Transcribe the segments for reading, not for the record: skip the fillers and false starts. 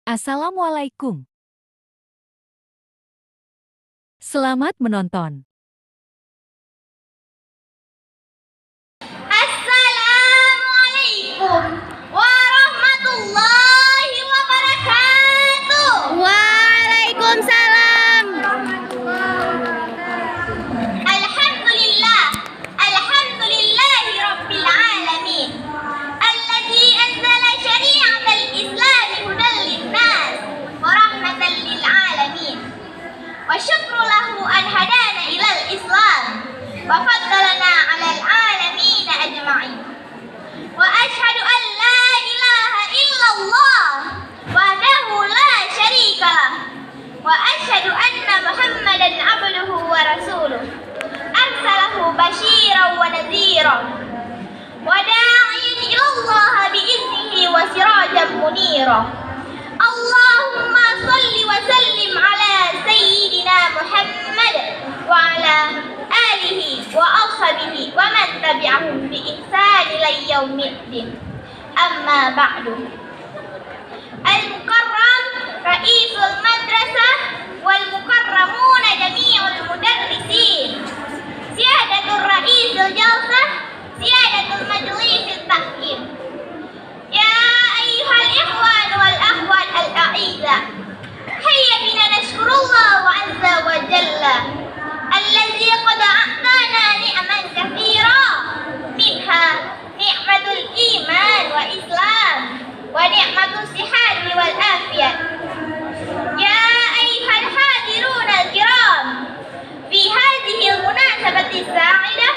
Assalamualaikum. Selamat menonton. Assalamualaikum warahmatullahi wabarakatuh. Waalaikumsalam. Alhamdulillahi rabbil alamin. Alladzi anzala syari'atal Islam hudan linnas wa rahmatan lil alamin. Wa syukru lahu an hadana ilal Islam wa faddalana 'alal alamin ajma'in. Wa asyhadu an la ilaha illallah wahdahu la syarika lah. Wa asyhadu anna Muhammadan abduhu wa rasuluh. Arsalahu basyiran wa nadhiran wa da'iyan ila Allah bi'iznihi wa sirajan munira. Allahumma salli wa sallim ala sayyidina Muhammad wa ala alihi wa ashabihi wa man tabi'ahum bi ihsan ila yaumiddin. Amma ba'du. Al-Mukarram Ra'isul Madrasah wal Mukarramuna jami'ul mudarrisin. Siyadatul Ra'isul Jalsah, Siyadatul Majlisil Tahkim. Ya ayyuhal ikhwan wal akhwat al-a'izza. Hayya bina nashkurullah wa azza wa jalla alladzi qad a'tana ni'man katsira minha ni'matul iman wa islam wa ni'matus sihhati wal afiyah. Ya ayyuhal hadirun al-kiram, fi hadhihi al-munasabati as-sa'idah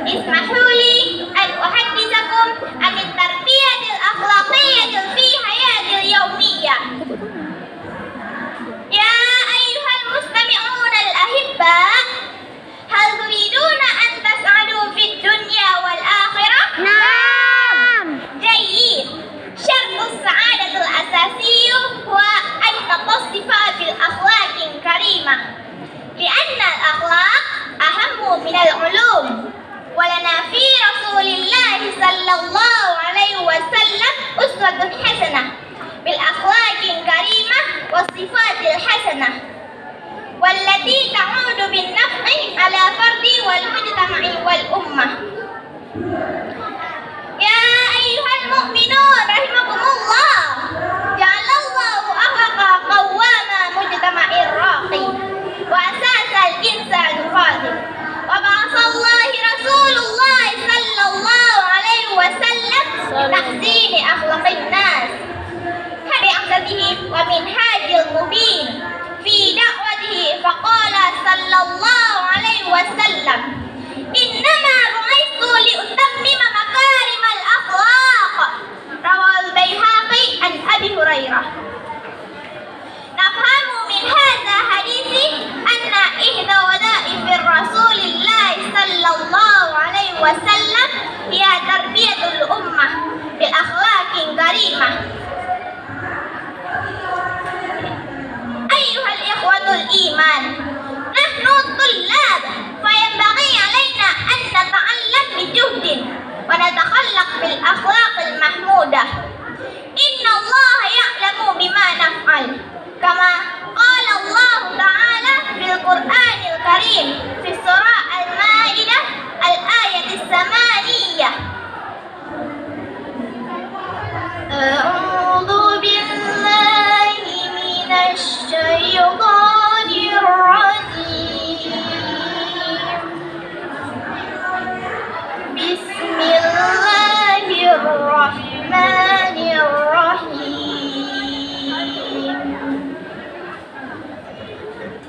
ismahu li an uhaddithakum an at-tarbiyatil akhlaqiyyah fi hayatil yawmiyyah. Ya ayyuhal mustami'un al-ahibba, hal turiduna an tas'adu fid dunya wal akhirah? Naam. Jayyid. Syartus sa'adatul asasiyyu huwa an tattassifa bil akhlaqin karimah. Li'anna al-akhlaq ahammu min al-ulum. Walana fi Rasulillah sallallahu alaihi wasallam uswatun hasanah bil akhlaqin karimah was sifatil hasanah wallati ta'udu bin naf'i ala fardi wal mujtama'i wal ummah. Ya ayyuhal mu'minun rahimakumullah, ja'alallahu akhlaqa qawwama mujtama'ir raqi wa asasal insani qadim. Wa ba'athallahi Rasulullah sallallahu alaihi wasallam bitahsini akhlaqin nas bi'aqsadihi wa minhajil mubin fi da'watihi faqala sallallahu alaihi wasallam innama bu'ithu liutammima makarimal akhlaq. Rawal Baihaqi an Abi Hurairah. Nafhamu min hadha hadithi anna ihda wada'ifir Rasulillah sallallahu alaihi wasallam hiya tarbiyatul ummah bil akhlaqin karimah. Ayyuhal ikhwatul iman, nahnu tullab fayanbaghi alaina an nata'allam bijuhdin wa natakhallaq bil akhlaqil mahmudah. Inna Allah ya'lamu bima naf'al kama qala Allah ta'ala fil Qur'anil Karim fi surah Al-Maidah al-ayatis samaniyah. A'udzu billahi minasy syaithanir rajim. Bismillahirrahmanirrahim.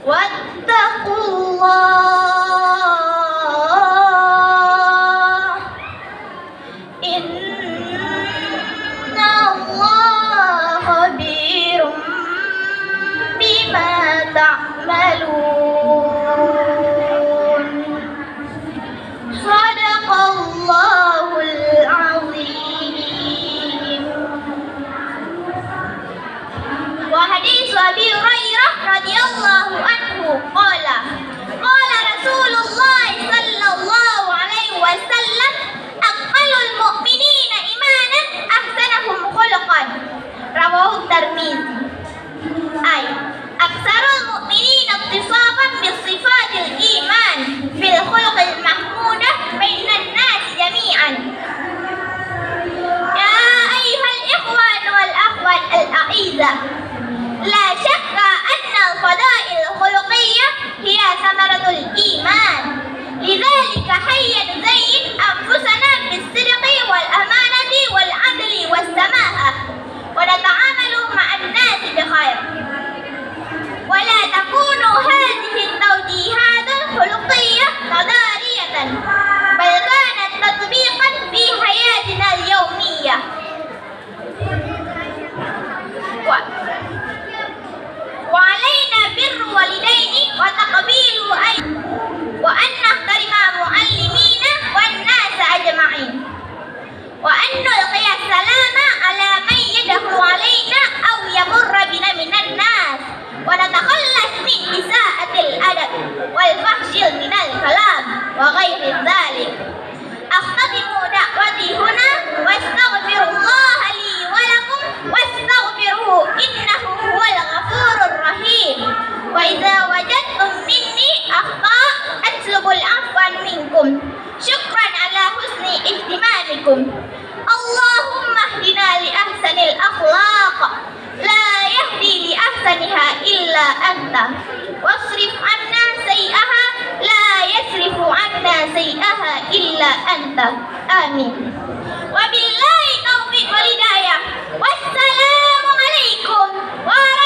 Wattaqullah, inna Allah khabirum bima ta'malun. Sadaqallahul azim. Wa hadits Abi Hurairah radhiyallahu anhu qala qala Rasulullah sallallahu alaihi wasallam aqallul mu'minina imanan ahsanahum khuluqan. Rawahu Tirmidzi. العزة. لا شك أن الفضائل الخلقية هي ثمرة الإيمان، لذلك هيا نزين أنفسنا بالصدق والأمانة والعدل والسماحة، ونتعامل مع الناس بخير، ولا تكون هذه التوجيهات الخلقية نظرية، بل كانت تطبيقا في حياتنا اليومية. وعلينا بر والدين وتقبيل وأن نحترم معلمينا والناس أجمعين، وأن نلقي السلام على من يدخل علينا أو يمر بنا من الناس، ونتخلص من إساءة الأدب والفحش من الكلام وغير ذلك. أختتم دعوتي هنا واستغفر الله لي ولكم واستغفروه إنه هو الغفور الرحيم. وإذا وجدتم مني أخطاء أطلب العفو منكم. شكرا على حسن اهتمامكم. اللهم اهدنا لأحسن الأخلاق، لا يهدي لأحسنها إلا أنت، واصرف عنا سيئها، لا يصرف عنا سيئها إلا أنت. آمين. وبالله التوفيق والهداية، والسلام عليكم ورحمة